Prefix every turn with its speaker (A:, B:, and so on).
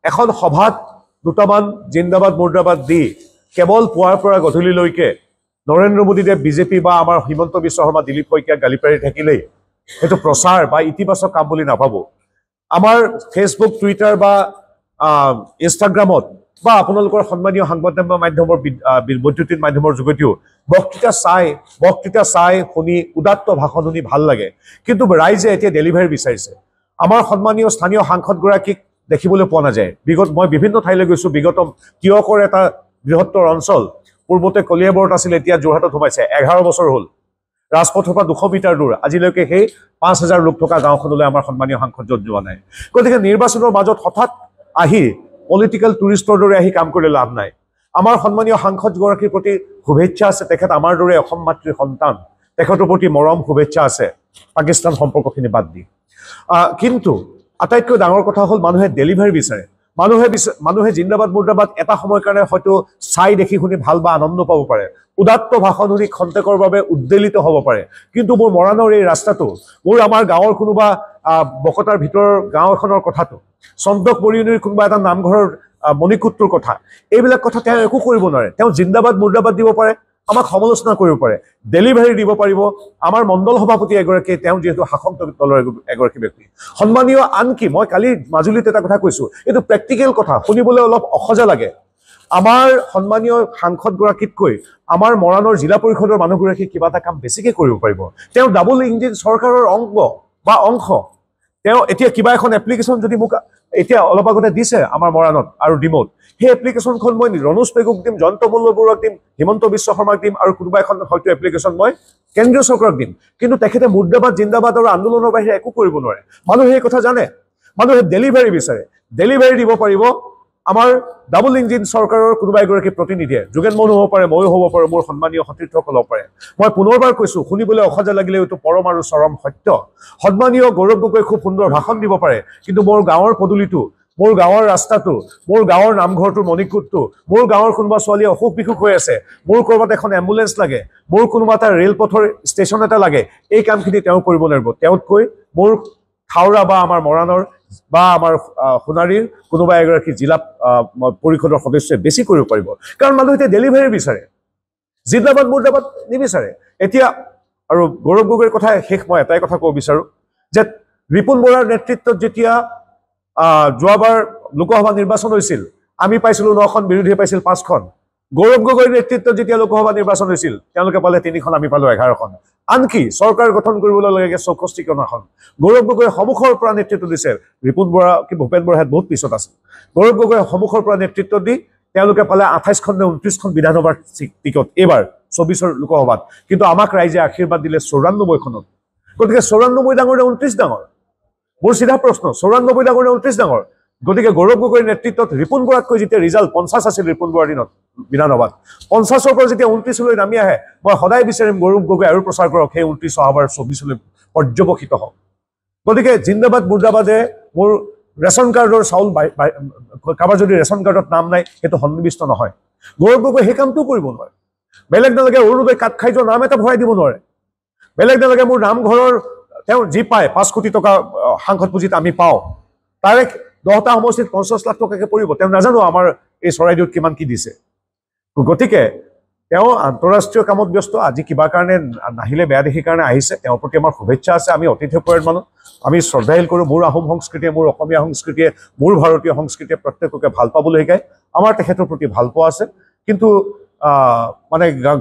A: এখন সভাত দুটামান জিন্দাবাদ মুৰ্দাবাদ দি কেৱল পুৱাৰ পৰা গধূলিলৈকে নৰেন্দ্ৰ মোদীদেৱ বিজেপি বা আমাৰ হিমন্ত বিশ্ব শৰ্মা দিলীপ শইকীয়া গালি পাৰি থাকিলেই সেইটো প্ৰচাৰ বা ইতিবাচক কাম বুলি নাভাবো। আমাৰ ফেচবুক টুইটাৰ বা ইনষ্টাগ্ৰামত বা আপোনালোকৰ সন্মানীয় সাংবাদিক মাধ্যমৰ বৈদ্যুতিন মাধ্যমৰ যোগেদিও বক্তৃতা চাই শুনি উদাত্ত ভাষণ শুনি ভাল লাগে, কিন্তু ৰাইজে এতিয়া ডেলিভাৰী বিচাৰিছে। আমাৰ সন্মানীয় স্থানীয় সাংসদগৰাকীক দেখিবলৈ পোৱা নাযায়। মই বিভিন্ন ঠাইলৈ গৈছো, বিগত তিয়কৰ এটা বৃহত্তৰ অঞ্চল, পূৰ্বতে কলিয়াবৰত আছিল, এতিয়া যোৰহাটত সোমাইছে। 11 বছৰ হ'ল, ৰাজপথৰ পৰা 200 মিটাৰ দূৰ, আজিলৈকে সেই 5000 লোক থকা গাঁওখনলৈ আমাৰ সন্মানীয় সাংসদজন যোৱা নাই। গতিকে নিৰ্বাচনৰ মাজত হঠাৎ আহি পলিটিকেল টুৰিষ্টৰ দৰে আহি কাম কৰিলে লাভ নাই। আমাৰ সন্মানীয় সাংসদগৰাকীৰ প্ৰতি শুভেচ্ছা আছে, তেখেত আমাৰ দৰে অসম মাতৃৰ সন্তান, তেখেতৰ প্ৰতি মৰম শুভেচ্ছা আছে পাকিস্তান সম্পৰ্কখিনি বাদ দি। কিন্তু আটাইতকৈ ডাঙৰ কথা হ'ল মানুহে ডেলিভাৰী বিচাৰে। মানুহে জিন্দাবাদ মুৰ্দাবাদ এটা সময়ৰ কাৰণে হয়তো চাই দেখি শুনি ভাল বা আনন্দ পাব পাৰে, উদাত্ত ভাষণ শুনি খন্তেকৰ বাবে উদ্বেলিত হ'ব পাৰে, কিন্তু মোৰ মৰাণৰ এই ৰাস্তাটো, মোৰ আমাৰ গাঁৱৰ কোনোবা বকতাৰ ভিতৰৰ গাঁও এখনৰ কথাটো, চন্তক মৰিয়নিৰ কোনোবা এটা নামঘৰৰ মণিকূটটোৰ কথা, এইবিলাক কথা তেওঁ একো কৰিব নোৱাৰে। তেওঁ জিন্দাবাদ মুৰ্দাবাদ দিব পাৰে, আমাক সমালোচনা কৰিব পাৰে, ডেলিভাৰী দিব পাৰিব আমাৰ মণ্ডল সভাপতি এগৰাকী, তেওঁ যিহেতু শাসক দলৰ এগৰাকী ব্যক্তি সন্মানীয়। আনকি মই কালি মাজুলীত এটা কথা কৈছো, এইটো প্ৰেক্টিকেল কথা, শুনিবলৈ অলপ অসজা লাগে। আমাৰ সন্মানীয় সাংসদগৰাকীতকৈ আমাৰ মৰাণৰ জিলা পৰিষদৰ মানুহগৰাকী কিবা এটা কাম বেছিকে কৰিব পাৰিব। তেওঁ ডাবল ইঞ্জিন চৰকাৰৰ অংশ। তেওঁ এতিয়া কিবা এখন এপ্লিকেশ্যন যদি মোক এতিয়া অলপ আগতে দিছে আমাৰ মৰাণত আৰু ডিমৌত, সেই এপ্লিকেশ্যনখন মই ৰণোজ পেগুক দিম, জয়ন্ত মল্ল বৰুৱাক দিম, হিমন্ত বিশ্ব শৰ্মাক দিম, আৰু কোনোবা এখন হয়তো এপ্লিকেশ্যন মই কেন্দ্ৰীয় চৰকাৰক দিম। কিন্তু তেখেতে মুৰ্দাবাদ জিন্দাবাদ আৰু আন্দোলনৰ বাহিৰে একো কৰিব নোৱাৰে। মানুহে এই কথা জানে, মানুহে ডেলিভাৰী বিচাৰে। ডেলিভাৰী দিব পাৰিব আমাৰ ডাবল ইঞ্জিন চৰকাৰৰ কোনোবা এগৰাকী প্ৰতিনিধিয়ে, যোগেন মহন হ'ব পাৰে, ময়ো হ'ব পাৰোঁ, মোৰ সন্মানীয় সতীৰ্থসকল হ'ব পাৰে। মই পুনৰবাৰ কৈছো, শুনিবলৈ অসজা লাগিলে এইটো পৰম আৰু চৰম সত্য। সন্মানীয় গৌৰৱ গগৈ খুব সুন্দৰ ভাষণ দিব পাৰে, কিন্তু মোৰ গাঁৱৰ পদূলিটো, মোৰ গাঁৱৰ ৰাস্তাটো, মোৰ গাঁৱৰ নামঘৰটোৰ মণিকূটটো, মোৰ গাঁৱৰ কোনোবা ছোৱালী অসুখ বিসুখ হৈ আছে, মোৰ ক'ৰবাত এখন এম্বুলেঞ্চ লাগে, মোৰ কোনোবা এটা ৰেলপথৰ ষ্টেচন এটা লাগে, এই কামখিনি তেওঁ কৰিব লাগিব। তেওঁতকৈ মোৰ থাওৰা বা আমাৰ মৰাণৰ বা আমাৰ সোণাৰীৰ কোনোবা এগৰাকী জিলা পৰিষদৰ সদস্যই বেছি কৰিব পাৰিব, কাৰণ মানুহে এতিয়া ডেলিভাৰী বিচাৰে, জিন্দাবাদ মুৰ্দাবাদ নিবিচাৰে। এতিয়া আৰু গৌৰৱ গগৈৰ কথা শেষ, মই এটাই কথা ক'ব বিচাৰোঁ যে ৰিপুণ বৰাৰ নেতৃত্বত যেতিয়া যোৱাবাৰ লোকসভা নিৰ্বাচন হৈছিল, আমি পাইছিলোঁ 9খন, বিৰোধীয়ে পাইছিল 5খন। গৌৰৱ গগৈৰ নেতৃত্বত যেতিয়া লোকসভা নিৰ্বাচন হৈছিল, তেওঁলোকে পালে 3খন, আমি পালোঁ 11খন। আনকি চৰকাৰ গঠন কৰিবলৈ লাগে 64খন আসন। গৌৰৱ গগৈয়ে সন্মুখৰ পৰা নেতৃত্ব দিছে, ৰিপুণ বৰা কি ভূপেন বৰাহে বহুত পিছত আছিল। গৌৰৱ গগৈয়ে সন্মুখৰ পৰা নেতৃত্ব দি তেওঁলোকে পালে 28খন নে 29খন বিধানসভাৰ টিকট এইবাৰ 24ৰ লোকসভাত, কিন্তু আমাক ৰাইজে আশীৰ্বাদ দিলে 94খনত। গতিকে 94 ডাঙৰ নে 29 ডাঙৰ? মোৰ চিধা প্ৰশ্ন, 94 ডাঙৰ নে 29 ডাঙৰ? গতিকে গৌৰৱ গগৈৰ নেতৃত্বত ৰিপুণ বৰাতকৈ যেতিয়া ৰিজাল্ট 50 আছিল ৰিপুণ বৰাৰ দিনত বিধানসভাত, 50ৰ পৰা যেতিয়া 29লৈ নামি আহে, মই সদায় বিচাৰিম গৌৰৱ গগৈ আৰু প্ৰচাৰ কৰক, সেই 29 অহাবাৰ 24লৈ পৰ্যবসিত হওক। গতিকে জিন্দাবাদ মুৰ্দাবাদে মোৰ ৰেচন কাৰ্ডৰ চাউল, কাৰোবাৰ যদি ৰেচন কাৰ্ডত নাম নাই, সেইটো সন্নিৱিষ্ট নহয়। গৌৰৱ গগৈ সেই কামটোও কৰিব নোৱাৰে। বেলেগ নালাগে অৰুণোদয় কাট খাই যোৱা নাম এটা ভৰাই দিব নোৱাৰে। বেলেগ নালাগে মোৰ নামঘৰৰ তেওঁ যি পায় 5 কোটি টকা সাংসদ পুঁজিত আমি পাওঁ, তাৰে 10টা সমষ্টিত 50 লাখ টকাকে পৰিব। তেওঁ নাজানো আমাৰ এই চৰাইদেউত কিমান কি দিছে। গতিকে তেওঁ আন্তঃৰাষ্ট্ৰীয় কামত ব্যস্ত, আজি কিবা কাৰণে নাহিলে, বেয়া দেখি কাৰণে আহিছে, তেওঁৰ প্ৰতি আমাৰ শুভেচ্ছা আছে। আমি অতিথি পৰায়ণ মানুহ, আমি শ্ৰদ্ধাশীল কৰোঁ। মোৰ আহোম সংস্কৃতিয়ে, মোৰ অসমীয়া সংস্কৃতিয়ে, মোৰ ভাৰতীয় সংস্কৃতিয়ে প্ৰত্যেককে ভাল পাবলৈ শিকায়। আমাৰ তেখেতৰ প্ৰতি ভাল পোৱা আছে, কিন্তু মানে গাঁৱৰ